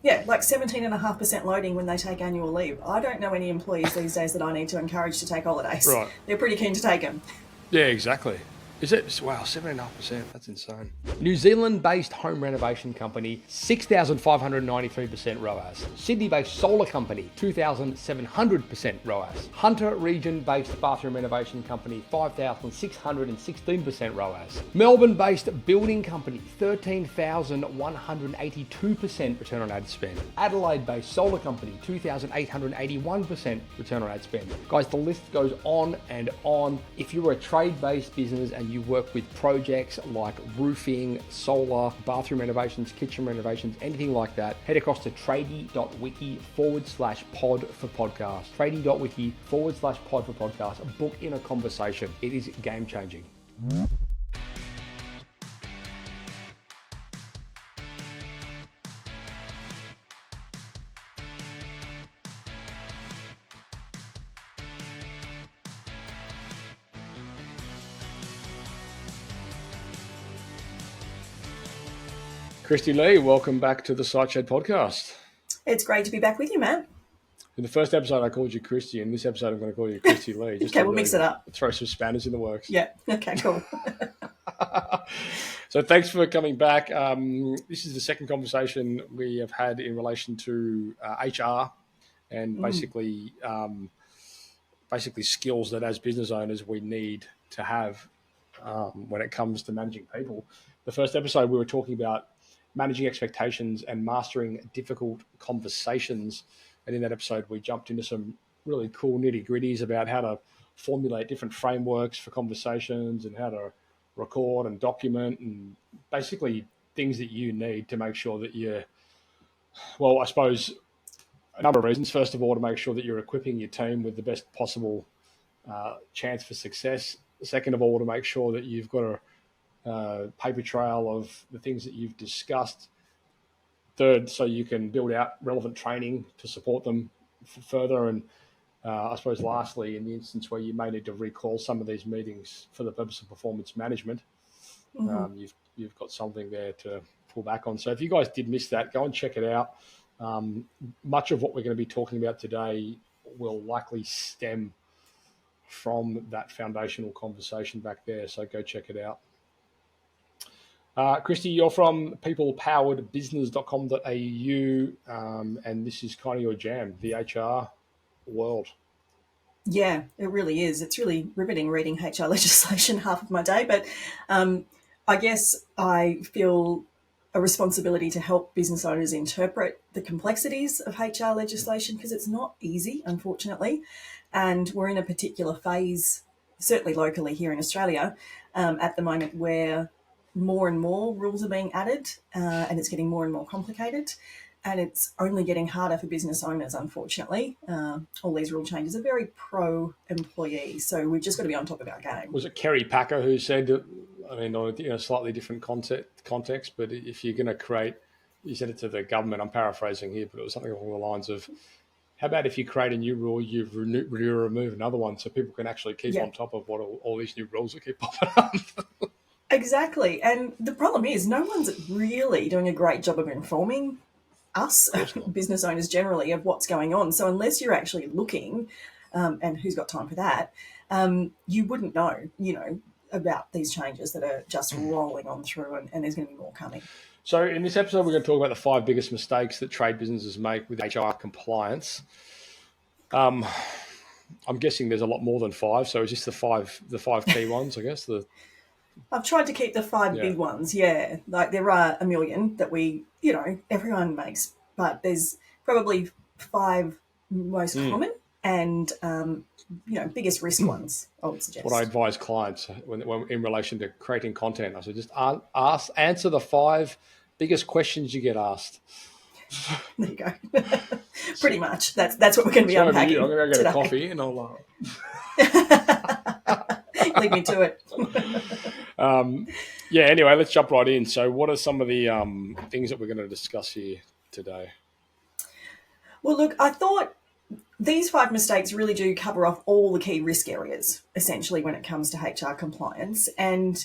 Yeah, like 17.5% loading when they take annual leave. I don't know any employees these days that I need to encourage to take holidays. Right. They're pretty keen to take them. Yeah, exactly. Is it? Wow, 7.5%. That's insane. New Zealand-based home renovation company, 6,593% ROAS. Sydney-based solar company, 2,700% ROAS. Hunter region-based bathroom renovation company, 5,616% ROAS. Melbourne-based building company, 13,182% return on ad spend. Adelaide-based solar company, 2,881% return on ad spend. Guys, the list goes on and on. If you're a trade-based business and you work with projects like roofing, solar, bathroom renovations, kitchen renovations, anything like that, head across to tradie.wiki/pod for podcast. Tradie.wiki/pod for podcast. Book in a conversation. It is game changing. Kristy Lee, welcome back to the Sideshed podcast. It's great to be back with you, Matt. In the first episode, I called you Kristy. In this episode, I'm going to call you Kristy Lee. Okay, we'll mix it up. Throw some spanners in the works. Yeah, okay, cool. So thanks for coming back. This is the second conversation we have had in relation to HR and basically skills that as business owners we need to have when it comes to managing people. The first episode, we were talking about managing expectations and mastering difficult conversations. And in that episode, we jumped into some really cool nitty-gritties about how to formulate different frameworks for conversations and how to record and document and basically things that you need to make sure that you're, well, I suppose a number of reasons. First of all, to make sure that you're equipping your team with the best possible chance for success. Second of all, to make sure that you've got a paper trail of the things that you've discussed. Third, so you can build out relevant training to support them further. And I suppose lastly, in the instance where you may need to recall some of these meetings for the purpose of performance management, you've got something there to pull back on. So if you guys did miss that, go and check it out. Much of what we're going to be talking about today will likely stem from that foundational conversation back there. So go check it out. Kristy, you're from peoplepoweredbusiness.com.au, and this is kind of your jam, the HR world. Yeah, it really is. It's really riveting reading HR legislation half of my day, but I guess I feel a responsibility to help business owners interpret the complexities of HR legislation because it's not easy, unfortunately, and we're in a particular phase, certainly locally here in Australia, at the moment where more and more rules are being added and it's getting more and more complicated, and it's only getting harder for business owners, unfortunately. All these rule changes are very pro-employee, so we've just got to be on top of our game. Was it Kerry Packer who said, I mean, on a slightly different context, but if you're going to create, you said it to the government, I'm paraphrasing here, but it was something along the lines of, how about if you create a new rule, you remove another one so people can actually keep on top of what all these new rules that keep popping up. Exactly. And the problem is no one's really doing a great job of informing us, business owners generally, of what's going on. So unless you're actually looking, and who's got time for that, you wouldn't know, about these changes that are just rolling on through, and there's going to be more coming. So in this episode, we're going to talk about the 5 biggest mistakes that trade businesses make with HR compliance. I'm guessing there's a lot more than 5. So it's just the five key ones, I guess. I've tried to keep the 5 big ones, Like there are a million that everyone makes, but there's probably 5 most common and, biggest risk ones, I would suggest. What I advise clients when in relation to creating content, I said just answer the 5 biggest questions you get asked. There you go. Pretty much. That's what we're going to be unpacking. I'm going to go get today. a coffee and I'll... Leave me to it. Anyway, let's jump right in. So what are some of the things that we're going to discuss here today? Well, look, I thought these 5 mistakes really do cover off all the key risk areas, essentially, when it comes to HR compliance. And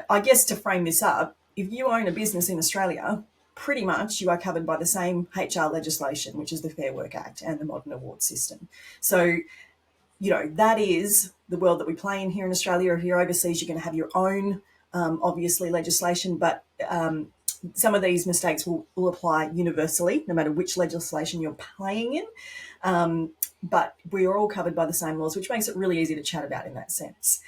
I guess to frame this up, if you own a business in Australia, pretty much you are covered by the same HR legislation, which is the Fair Work Act and the modern award system. So, that is the world that we play in here in Australia. If you're overseas, you're going to have your own, obviously, legislation, but some of these mistakes will apply universally, no matter which legislation you're playing in. But we are all covered by the same laws, which makes it really easy to chat about in that sense.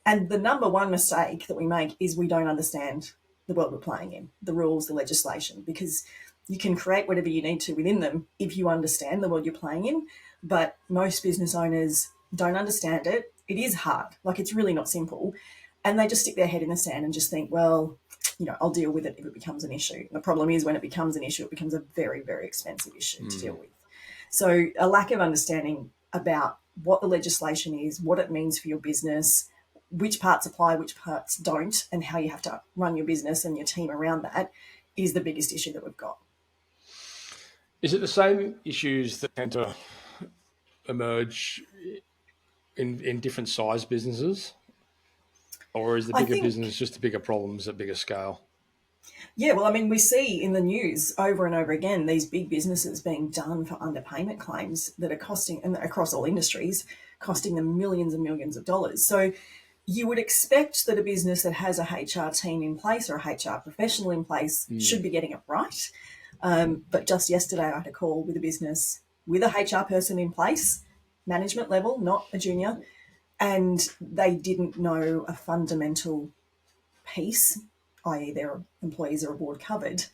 And the number one mistake that we make is we don't understand the world we're playing in, the rules, the legislation, because you can create whatever you need to within them if you understand the world you're playing in. But most business owners don't understand it. It is hard. Like, it's really not simple. And they just stick their head in the sand and just think, well, I'll deal with it if it becomes an issue. And the problem is when it becomes an issue, it becomes a very, very expensive issue to deal with. So a lack of understanding about what the legislation is, what it means for your business, which parts apply, which parts don't, and how you have to run your business and your team around that is the biggest issue that we've got. Is it the same issues that tend to emerge in different size businesses? Or is the bigger business just the bigger problems at bigger scale? Yeah, well, I mean, we see in the news over and over again these big businesses being done for underpayment claims that are costing, and across all industries, costing them millions and millions of dollars. So you would expect that a business that has a HR team in place or a HR professional in place should be getting it right. But just yesterday I had a call with a business with a HR person in place, management level, not a junior, and they didn't know a fundamental piece, i.e. their employees are aboard covered,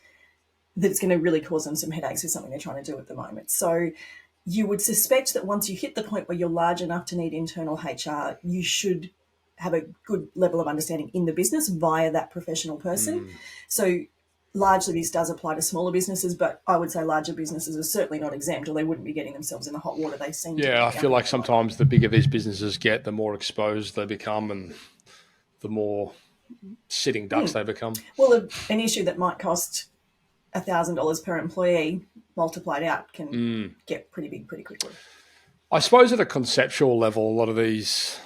that's going to really cause them some headaches with something they're trying to do at the moment. So you would suspect that once you hit the point where you're large enough to need internal HR, you should have a good level of understanding in the business via that professional person. So largely this does apply to smaller businesses, but I would say larger businesses are certainly not exempt, or they wouldn't be getting themselves in the hot water they seem to be. Yeah, I feel like sometimes the bigger these businesses get, the more exposed they become and the more sitting ducks they become. Well, an issue that might cost $1,000 per employee multiplied out can get pretty big pretty quickly. I suppose at a conceptual level, a lot of these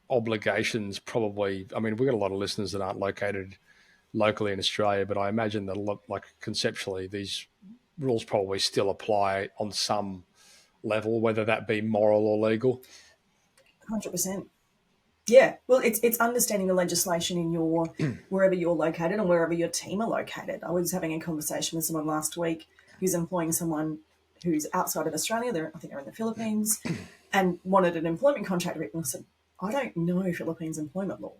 obligations probably, I mean, we've got a lot of listeners that aren't located locally in Australia, but I imagine that like conceptually, these rules probably still apply on some level, whether that be moral or legal. 100%. Yeah, well, it's understanding the legislation in your wherever you're located and wherever your team are located. I was having a conversation with someone last week who's employing someone who's outside of Australia. I think they're in the Philippines, and wanted an employment contract written. I said, I don't know Philippines employment law,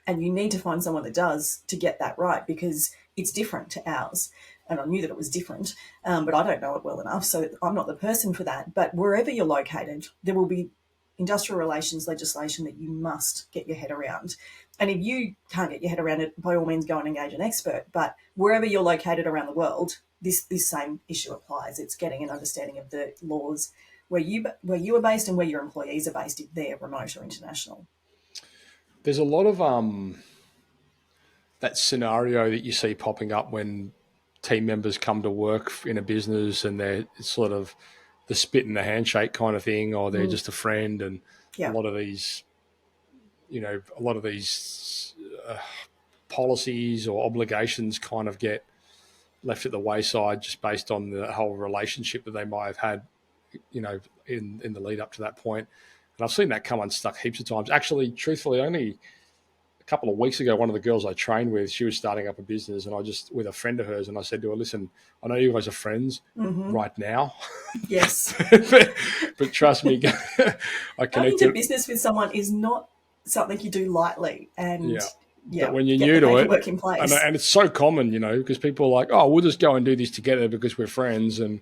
and you need to find someone that does to get that right, because it's different to ours. And I knew that it was different, but I don't know it well enough, so I'm not the person for that. But wherever you're located, there will be industrial relations legislation that you must get your head around. And if you can't get your head around it, by all means go and engage an expert. But wherever you're located around the world, this same issue applies. It's getting an understanding of the laws where you are based and where your employees are based, if they're remote or international. There's a lot of that scenario that you see popping up when team members come to work in a business and they're sort of the spit in the handshake kind of thing, or they're just a friend. And a lot of these, policies or obligations kind of get left at the wayside just based on the whole relationship that they might have had, in the lead up to that point. And I've seen that come unstuck heaps of times. Actually, truthfully, only a couple of weeks ago, one of the girls I trained with, she was starting up a business, and with a friend of hers, and I said to her, listen, I know you guys are friends right now. Yes. but trust me, I connect. Going into business with someone is not something you do lightly. And but when you're new to it, in place. And it's so common, because people are like, oh, we'll just go and do this together because we're friends. And,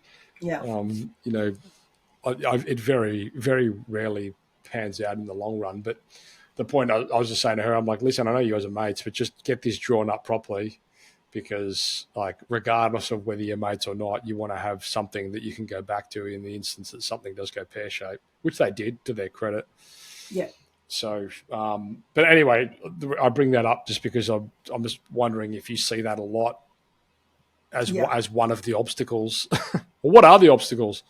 it very, very rarely pans out in the long run. But the point I was just saying to her, I'm like, listen, I know you guys are mates, but just get this drawn up properly, because regardless of whether you're mates or not, you want to have something that you can go back to in the instance that something does go pear-shaped, which they did, to their credit. Yeah. So, but anyway, I bring that up just because I'm just wondering if you see that a lot as one of the obstacles. Well, what are the obstacles?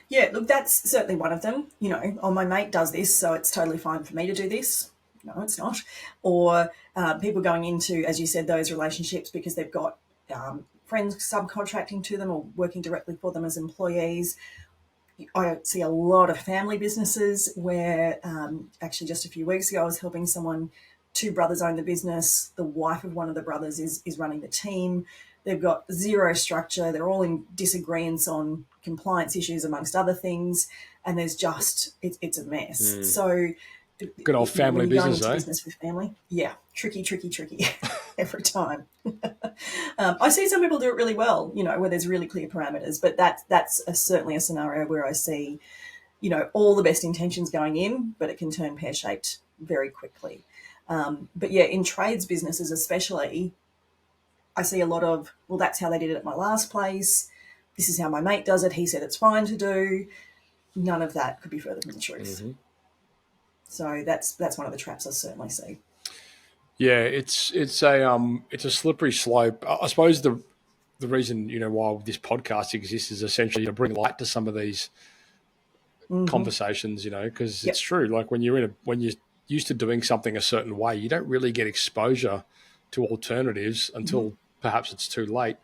Yeah, look, that's certainly one of them. My mate does this, so it's totally fine for me to do this. No, it's not. Or people going into, as you said, those relationships because they've got friends subcontracting to them or working directly for them as employees. I see a lot of family businesses where actually just a few weeks ago I was helping someone. Two brothers own the business. The wife of one of the brothers is running the team. They've got zero structure. They're all in disagreements on compliance issues, amongst other things. And there's just, it's a mess. So Good old family when you're going business, into eh? business with family, yeah, tricky every time. I see some people do it really well, where there's really clear parameters, but that's certainly a scenario where I see, all the best intentions going in, but it can turn pear-shaped very quickly. But yeah, in trades businesses especially, I see a lot of, well, that's how they did it at my last place. This is how my mate does it. He said it's fine to do. None of that could be further from the truth. Mm-hmm. So that's one of the traps I certainly see. Yeah, it's a slippery slope. I suppose the reason why this podcast exists is essentially to bring light to some of these conversations. Because it's true. Like when you're used to doing something a certain way, you don't really get exposure to alternatives until perhaps it's too late.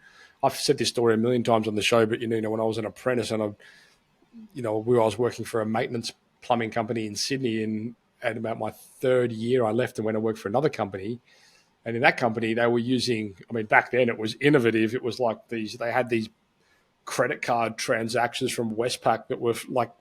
I've said this story a million times on the show, but when I was an apprentice and I was working for a maintenance plumbing company in Sydney, and at about my third year, I left and went and worked for another company. And in that company, they were using, back then it was innovative. It was like they had these credit card transactions from Westpac that were like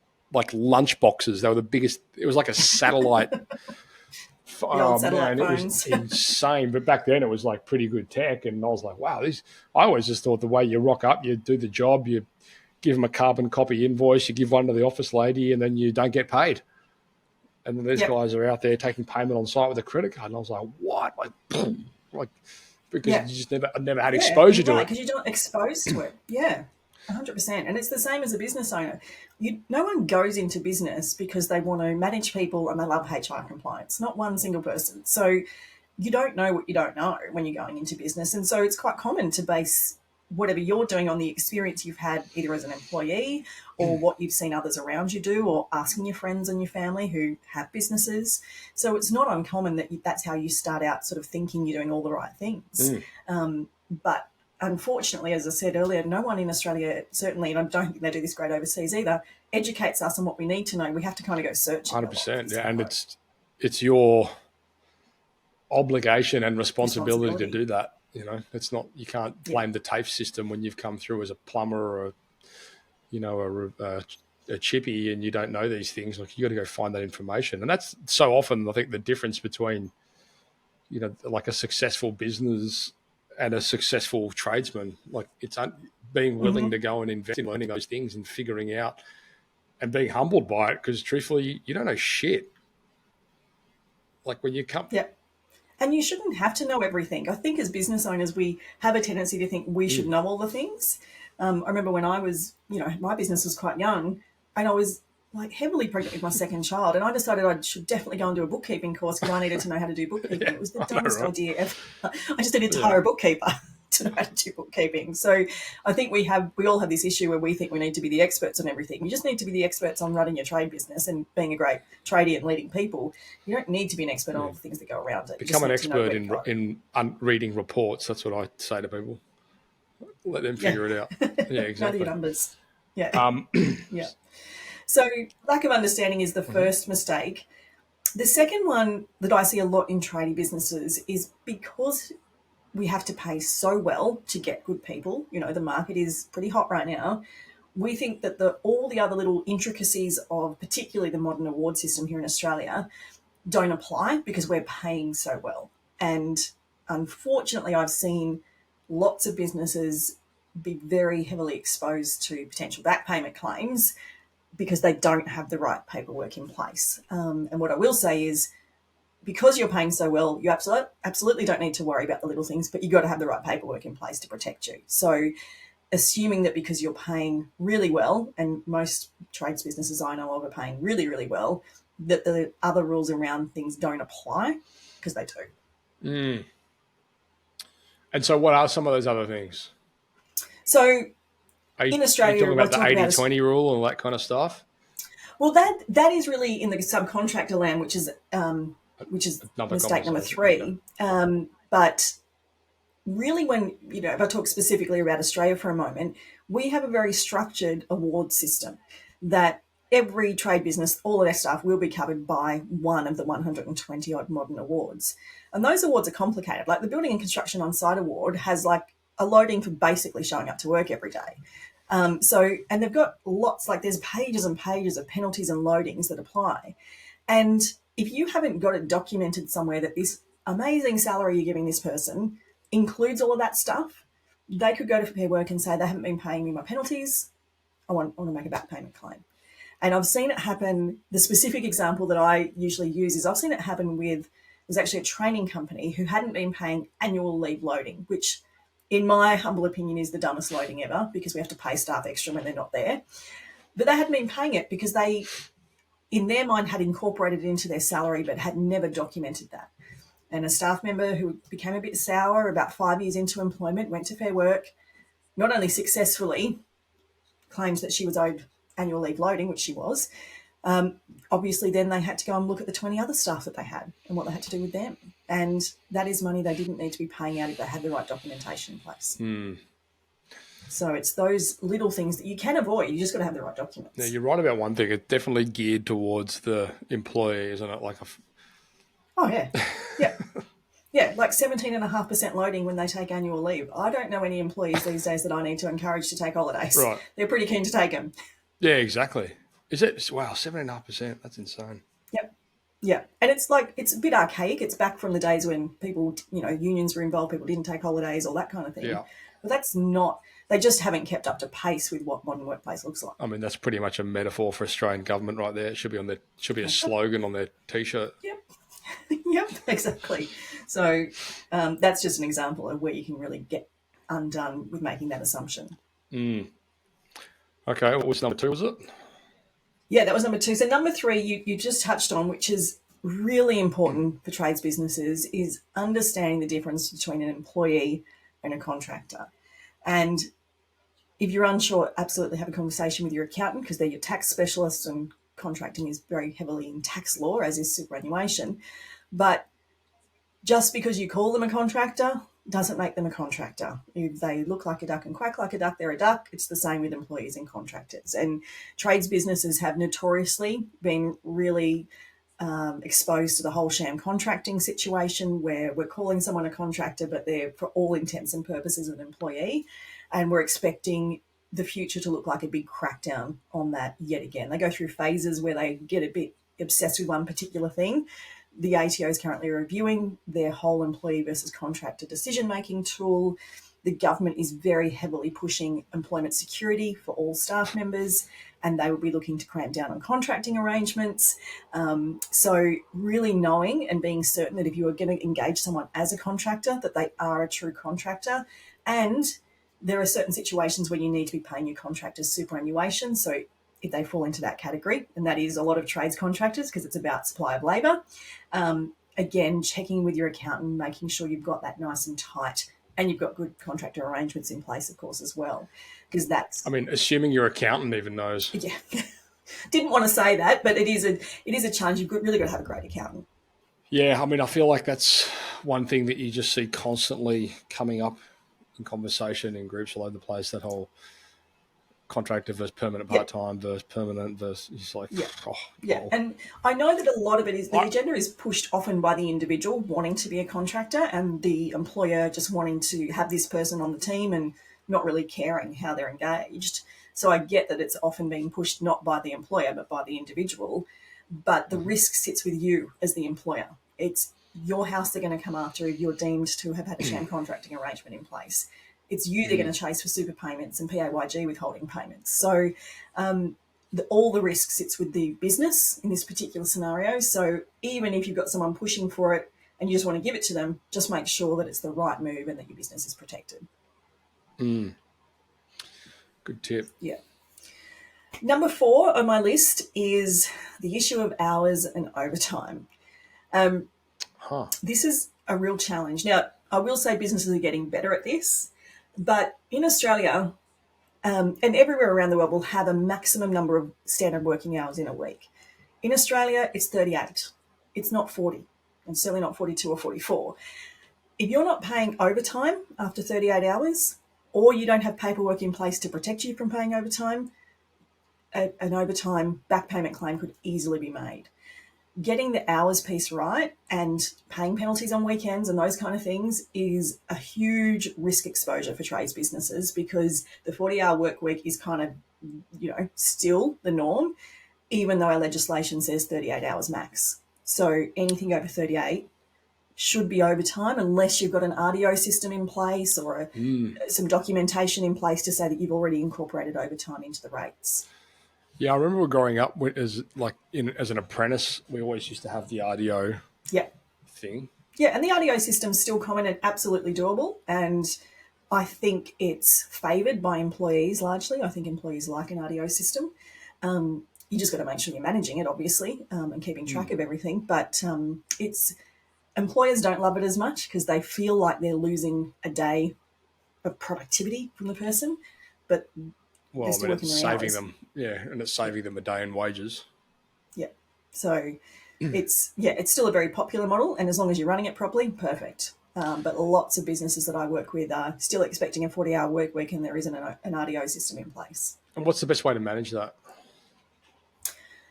lunch boxes. They were the biggest. It was like a satellite. The old satellite It phones. was insane. But back then it was like pretty good tech. And I was like, wow, I always just thought the way you rock up, you do the job, you give them a carbon copy invoice, you give one to the office lady, and then you don't get paid. And then these guys are out there taking payment on site with a credit card. And I was like, what? Because you just never had exposure to it. Because you're not exposed to it. Yeah, 100%. And it's the same as a business owner. No one goes into business because they want to manage people and they love HR compliance. Not one single person. So you don't know what you don't know when you're going into business. And so it's quite common to base whatever you're doing on the experience you've had either as an employee or what you've seen others around you do, or asking your friends and your family who have businesses. So it's not uncommon that that's how you start out, sort of thinking you're doing all the right things. But unfortunately, as I said earlier, no one in Australia, certainly, and I don't think they do this great overseas either, educates us on what we need to know. We have to kind of go searching. 100%. Yeah, and it's your obligation and responsibility to do that. It's not, you can't blame the TAFE system when you've come through as a plumber or a chippy and you don't know these things. Like, you got to go find that information. And that's so often, I think, the difference between, like a successful business and a successful tradesman. Like, it's being willing to go and invest in learning those things and figuring out and being humbled by it. Because truthfully, you don't know shit. Like when you come. Yeah. And you shouldn't have to know everything. I think as business owners, we have a tendency to think we should know all the things. I remember when I was, my business was quite young and I was like heavily pregnant with my second child. And I decided I should definitely go and do a bookkeeping course because I needed to know how to do bookkeeping. It was the dumbest idea ever. I just needed to hire a bookkeeper to know how to do bookkeeping. So I think we all have this issue where we think we need to be the experts on everything. You just need to be the experts on running your trade business and being a great tradie and leading people. You don't need to be an expert on all the things that go around it. Become an expert in reading reports. That's what I say to people. Let them figure it out. Yeah, exactly. Know your numbers. Yeah. Yeah. So lack of understanding is the first mistake. The second one that I see a lot in tradie businesses is because we have to pay so well to get good people. The market is pretty hot right now. We think that all the other little intricacies of particularly the modern award system here in Australia don't apply because we're paying so well. And unfortunately, I've seen lots of businesses be very heavily exposed to potential back payment claims because they don't have the right paperwork in place. And what I will say is, because you're paying so well, you absolutely don't need to worry about the little things, but you've got to have the right paperwork in place to protect you. So assuming that because you're paying really well, and most trades businesses I know of are paying really, really well, that the other rules around things don't apply, because they do. And so what are some of those other things? So in Australia, are you talking about the 80-20 rule and that kind of stuff? Well, that is really in the subcontractor land, which is mistake number 3. But really when, if I talk specifically about Australia for a moment, we have a very structured award system that every trade business, all of their staff will be covered by one of the 120 odd modern awards. And those awards are complicated. Like the Building and Construction on Site Award has like a loading for basically showing up to work every day. And they've got lots, like there's pages and pages of penalties and loadings that apply. And if you haven't got it documented somewhere that this amazing salary you're giving this person includes all of that stuff, they could go to Fair Work and say, they haven't been paying me my penalties. I want to make a back payment claim. And I've seen it happen. The specific example that I usually use is I've seen it happen with, there's actually a training company who hadn't been paying annual leave loading, which in my humble opinion is the dumbest loading ever because we have to pay staff extra when they're not there. But they hadn't been paying it because they, in their mind, had incorporated it into their salary but had never documented that. And a staff member who became a bit sour about 5 years into employment went to Fair Work, not only successfully claimed that she was owed annual leave loading, which she was. Obviously, then they had to go and look at the 20 other staff that they had and what they had to do with them. And that is money they didn't need to be paying out if they had the right documentation in place. So it's those little things that you can avoid. You just got to have the right documents. Yeah, you're right about one thing. It's definitely geared towards the employee, isn't it? Oh, yeah. Yeah. Yeah, like 17.5% loading when they take annual leave. I don't know any employees these days that I need to encourage to take holidays. Right. They're pretty keen to take them. Yeah, exactly. Is it? Wow, 7.5%. That's insane. Yep. Yeah. And it's like, it's a bit archaic. It's back from the days when people, unions were involved, people didn't take holidays, all that kind of thing. Yeah. But that's not, they just haven't kept up to pace with what modern workplace looks like. I mean, that's pretty much a metaphor for Australian government right there. It should be a slogan on their T-shirt. Yep. Yep, exactly. So that's just an example of where you can really get undone with making that assumption. Okay, what was number 2, was it? Yeah, that was number 2. So number 3, you just touched on, which is really important for trades businesses, is understanding the difference between an employee and a contractor. And if you're unsure, absolutely have a conversation with your accountant because they're your tax specialists, and contracting is very heavily in tax law, as is superannuation. But just because you call them a contractor doesn't make them a contractor. If they look like a duck and quack like a duck, they're a duck. It's the same with employees and contractors. And trades businesses have notoriously been really exposed to the whole sham contracting situation where we're calling someone a contractor, but they're, for all intents and purposes, an employee. And we're expecting the future to look like a big crackdown on that yet again. They go through phases where they get a bit obsessed with one particular thing. The ATO is currently reviewing their whole employee versus contractor decision-making tool. The government is very heavily pushing employment security for all staff members, and they will be looking to cramp down on contracting arrangements. So really knowing and being certain that if you are going to engage someone as a contractor, that they are a true contractor. And there are certain situations where you need to be paying your contractors superannuation. So if they fall into that category, and that is a lot of trades contractors because it's about supply of labour. Again, checking with your accountant, making sure you've got that nice and tight, and you've got good contractor arrangements in place, of course, as well, because that's. I mean, assuming your accountant even knows. Yeah, didn't want to say that, but it is a challenge. You've really got to have a great accountant. Yeah, I mean, I feel like that's one thing that you just see constantly coming up in conversation in groups all over the place. That whole contractor versus permanent part-time versus permanent versus, it's like, yeah. And I know that a lot of it is, the agenda is pushed often by the individual wanting to be a contractor and the employer just wanting to have this person on the team and not really caring how they're engaged. So I get that it's often being pushed not by the employer but by the individual, but the risk sits with you as the employer. It's your house they're going to come after if you're deemed to have had a sham contracting arrangement in place. It's you they're going to chase for super payments and PAYG withholding payments. So all the risk sits with the business in this particular scenario. So even if you've got someone pushing for it and you just want to give it to them, just make sure that it's the right move and that your business is protected. Good tip. Yeah. Number 4 on my list is the issue of hours and overtime. This is a real challenge. Now, I will say businesses are getting better at this. But in Australia, and everywhere around the world, will have a maximum number of standard working hours in a week. In Australia, it's 38. It's not 40, and certainly not 42 or 44. if you're not paying overtime after 38 hours, or you don't have paperwork in place to protect you from paying overtime, an overtime back payment claim could easily be made. Getting the hours piece right and paying penalties on weekends and those kind of things is a huge risk exposure for trades businesses, because the 40-hour work week is kind of, still the norm, even though our legislation says 38 hours max. So anything over 38 should be overtime, unless you've got an RDO system in place or some documentation in place to say that you've already incorporated overtime into the rates. Yeah, I remember growing up as an apprentice, we always used to have the RDO Yeah. thing. Yeah, and the RDO system's still common and absolutely doable, and I think it's favoured by employees largely. I think employees like an RDO system. You just got to make sure you're managing it, obviously, and keeping track of everything. But employers don't love it as much because they feel like they're losing a day of productivity from the person, but Well, they're I still mean, working it's their saving hours. them, and it's saving them a day in wages. Yeah. So it's still a very popular model, and as long as you're running it properly, perfect. But lots of businesses that I work with are still expecting a 40-hour work week, and there isn't an RDO system in place. And what's the best way to manage that?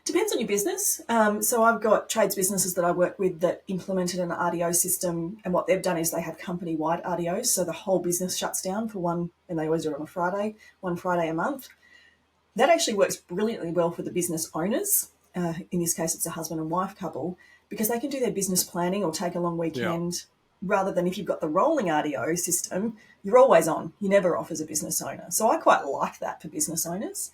Depends on your business. So I've got trades businesses that I work with that implemented an RDO system, and what they've done is they have company-wide RDOs, so the whole business shuts down for one, and they always do it on a Friday, one Friday a month. That actually works brilliantly well for the business owners. In this case, it's a husband and wife couple, because they can do their business planning or take a long weekend, rather than if you've got the rolling RDO system, you're always on. You're never off as a business owner. So I quite like that for business owners.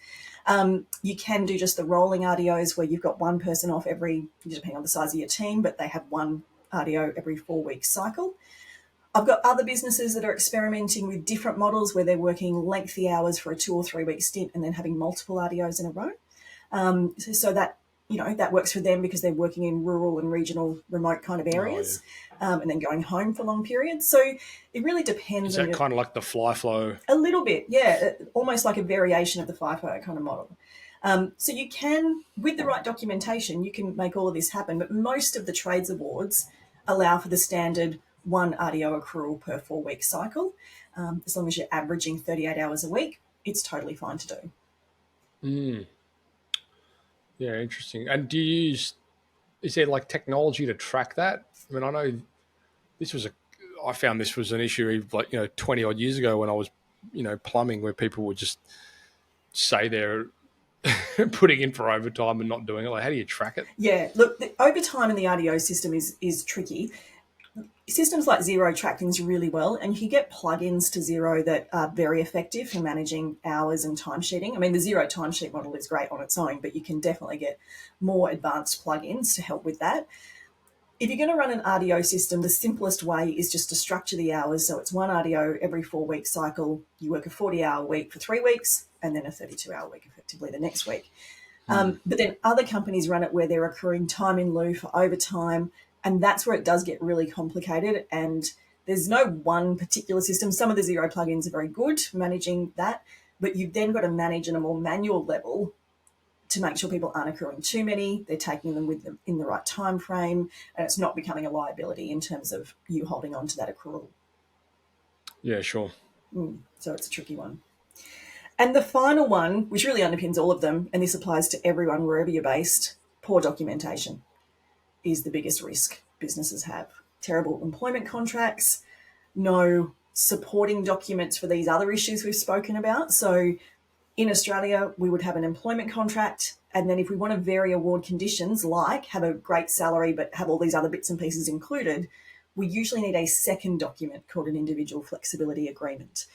You can do just the rolling RDOs where you've got one person off depending on the size of your team, but they have one RDO every 4-week cycle. I've got other businesses that are experimenting with different models where they're working lengthy hours for a 2 or 3 week stint and then having multiple RDOs in a row. So that, that works for them because they're working in rural and regional remote kind of areas, and then going home for long periods. So it really depends. Is that kind of like the fly flow? A little bit, yeah, almost like a variation of the FIFO kind of model. So you can, with the right documentation, you can make all of this happen, but most of the trades awards allow for the standard one RDO accrual per 4-week cycle. As long as you're averaging 38 hours a week, it's totally fine to do. Yeah, interesting. And is there like technology to track that? I mean, I know I found this was an issue like, 20 odd years ago when I was, plumbing, where people would just say they're putting in for overtime and not doing it. Like, how do you track it? Yeah, look, the overtime in the RDO system is tricky. Systems like Xero track things really well, and you can get plugins to Xero that are very effective for managing hours and timesheeting. I mean, the Xero timesheet model is great on its own, but you can definitely get more advanced plugins to help with that. If you're going to run an RDO system, the simplest way is just to structure the hours. So it's one RDO every 4-week cycle. You work a 40-hour week for 3 weeks and then a 32-hour week effectively the next week. But then other companies run it where they're accruing time in lieu for overtime, and that's where it does get really complicated. And there's no one particular system. Some of the Xero plugins are very good for managing that, but you've then got to manage on a more manual level to make sure people aren't accruing too many, they're taking them with them in the right time frame, and it's not becoming a liability in terms of you holding on to that accrual. Yeah, sure. So it's a tricky one. And the final one, which really underpins all of them, and this applies to everyone wherever you're based, poor documentation is the biggest risk businesses have. Terrible employment contracts, no supporting documents for these other issues we've spoken about. So in Australia, we would have an employment contract, and then if we want to vary award conditions, like have a great salary but have all these other bits and pieces included, we usually need a second document called an individual flexibility agreement,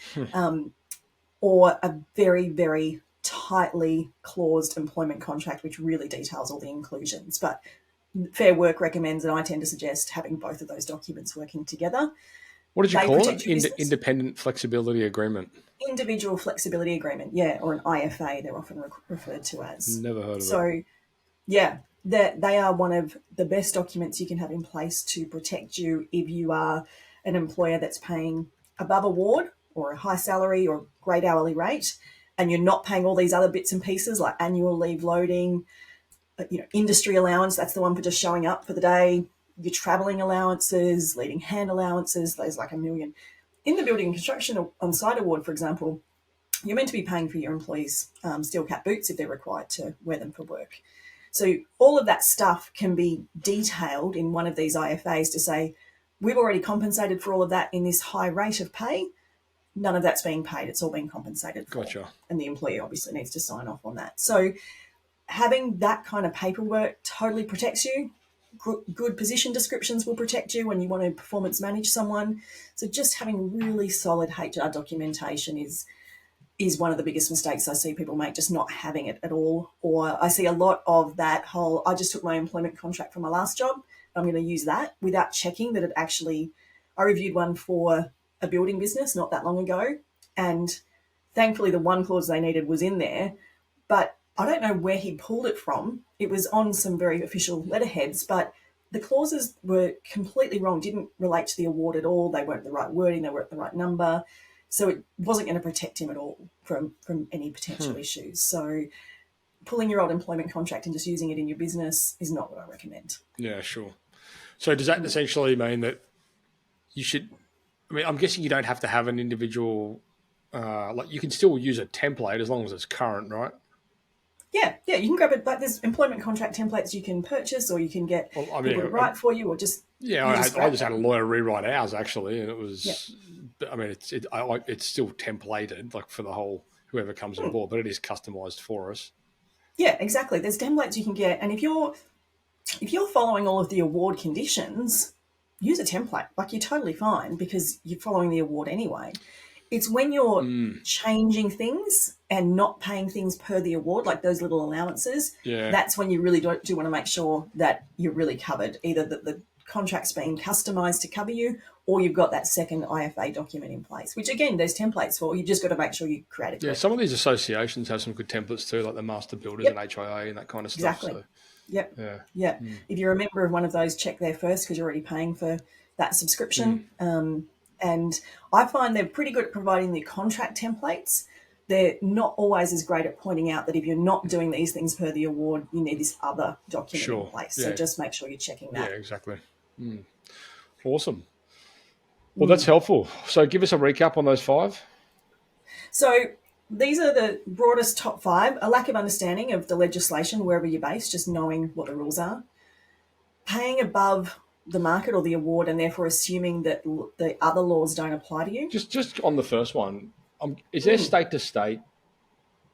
or a very, very tightly claused employment contract, which really details all the inclusions. But Fair Work recommends, and I tend to suggest, having both of those documents working together. What did you call it? Independent flexibility agreement. Individual flexibility agreement, yeah, or an IFA, they're often referred to as. Never heard of it. So, yeah, they are one of the best documents you can have in place to protect you if you are an employer that's paying above award or a high salary or great hourly rate, and you're not paying all these other bits and pieces like annual leave loading, industry allowance, that's the one for just showing up for the day, your travelling allowances, leading hand allowances, there's like a million. In the building and construction on-site award, for example, you're meant to be paying for your employees' steel cap boots if they're required to wear them for work. So all of that stuff can be detailed in one of these IFAs to say, we've already compensated for all of that in this high rate of pay. None of that's being paid. It's all being compensated for. Gotcha. And the employee obviously needs to sign off on that. So having that kind of paperwork totally protects you. Good position descriptions will protect you when you want to performance manage someone. So just having really solid HR documentation is one of the biggest mistakes I see people make, just not having it at all. Or I see a lot of that whole, I just took my employment contract from my last job, I'm going to use that without checking that it actually, I reviewed one for a building business not that long ago, and thankfully the one clause they needed was in there, but I don't know where he pulled it from. It was on some very official letterheads, but the clauses were completely wrong, didn't relate to the award at all. They weren't the right wording, they weren't the right number. So it wasn't going to protect him at all from any potential issues. So pulling your old employment contract and just using it in your business is not what I recommend. Yeah, sure. So does that essentially mean that you should, I mean, I'm guessing you don't have to have an individual, like you can still use a template as long as it's current, right? Yeah, you can grab it, but there's employment contract templates you can purchase, or you can get people to write for you, or just I just had a lawyer rewrite ours actually, and it was, I mean, it's still templated like for the whole whoever comes on board, but it is customized for us. Yeah, exactly. There's templates you can get, and if you're following all of the award conditions, use a template. Like, you're totally fine because you're following the award anyway. It's when you're changing things and not paying things per the award, like those little allowances, that's when you really do want to make sure that you're really covered, either that the contract's being customised to cover you, or you've got that second IFA document in place, which, again, there's templates for. You've just got to make sure you create it. Yeah, some of these associations have some good templates too, like the Master Builders and HIA and that kind of stuff. Exactly. So, yeah. If you're a member of one of those, check there first because you're already paying for that subscription. And I find they're pretty good at providing the contract templates. They're not always as great at pointing out that if you're not doing these things per the award, you need this other document in place. So just make sure you're checking that. Yeah, exactly. Awesome. Well, that's helpful. So give us a recap on those 5. So these are the broadest top 5. A lack of understanding of the legislation wherever you're based, just knowing what the rules are. Paying above the market or the award, and therefore assuming that the other laws don't apply to you. Just on the first one, is there state to state?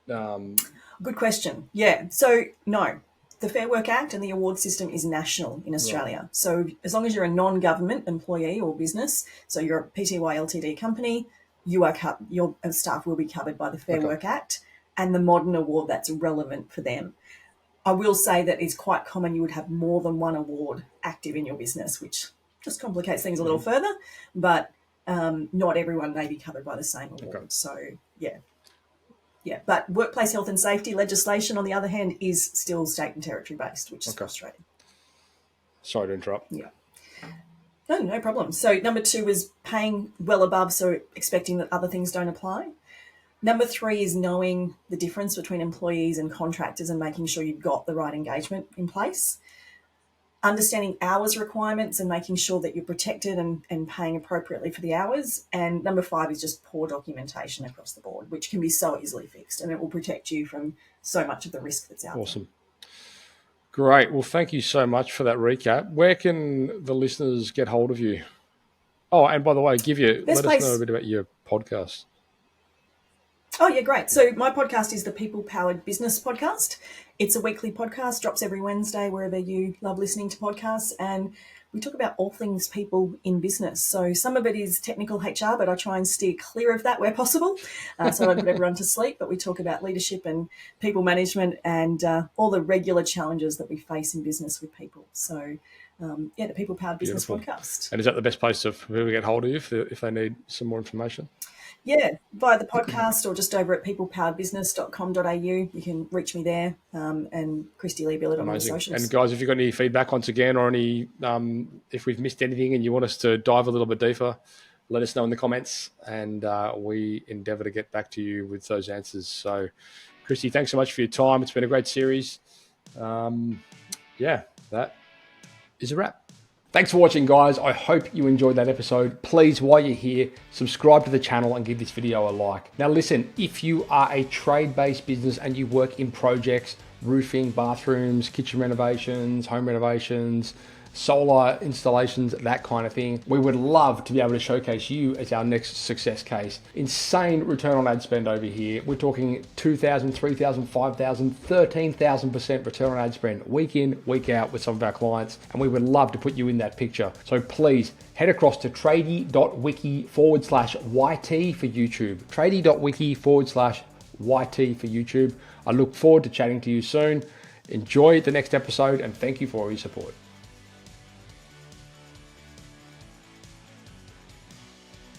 Good question. Yeah. So no, the Fair Work Act and the award system is national in Australia. Right. So as long as you're a non-government employee or business, so you're a Pty Ltd company, your staff will be covered by the Fair Work Act and the modern award that's relevant for them. I will say that it's quite common you would have more than one award active in your business, which just complicates things a little further, but not everyone may be covered by the same award. So, yeah. But workplace health and safety legislation, on the other hand, is still state and territory based, which is frustrating. Sorry to interrupt. Yeah. No problem. So number 2 is paying well above, so expecting that other things don't apply. Number 3 is knowing the difference between employees and contractors and making sure you've got the right engagement in place. Understanding hours requirements and making sure that you're protected and paying appropriately for the hours. And number 5 is just poor documentation across the board, which can be so easily fixed, and it will protect you from so much of the risk that's out there. Awesome. Great. Well, thank you so much for that recap. Where can the listeners get hold of you? Oh, and by the way, let us know a bit about your podcast. Oh, yeah, great. So my podcast is the People Powered Business Podcast. It's a weekly podcast, drops every Wednesday wherever you love listening to podcasts, and we talk about all things people in business. So some of it is technical HR, but I try and steer clear of that where possible, so I don't put everyone to sleep. But we talk about leadership and people management and all the regular challenges that we face in business with people. So, the People Powered Business Podcast. And is that the best place for people to get hold of you if they need some more information? Yeah, via the podcast or just over at peoplepoweredbusiness.com.au. You can reach me there, and Kristy Lee Billett on the socials. And guys, if you've got any feedback once again, or any if we've missed anything and you want us to dive a little bit deeper, let us know in the comments, and we endeavour to get back to you with those answers. So, Kristy, thanks so much for your time. It's been a great series. That is a wrap. Thanks for watching, guys. I hope you enjoyed that episode. Please, while you're here, subscribe to the channel and give this video a like. Now listen, if you are a trade-based business and you work in projects, roofing, bathrooms, kitchen renovations, home renovations, solar installations, that kind of thing, we would love to be able to showcase you as our next success case. Insane return on ad spend over here. We're talking 2,000, 3,000, 5,000, 13,000% return on ad spend week in, week out with some of our clients. And we would love to put you in that picture. So please head across to tradie.wiki/YT for YouTube. Tradie.wiki/YT for YouTube. I look forward to chatting to you soon. Enjoy the next episode and thank you for all your support.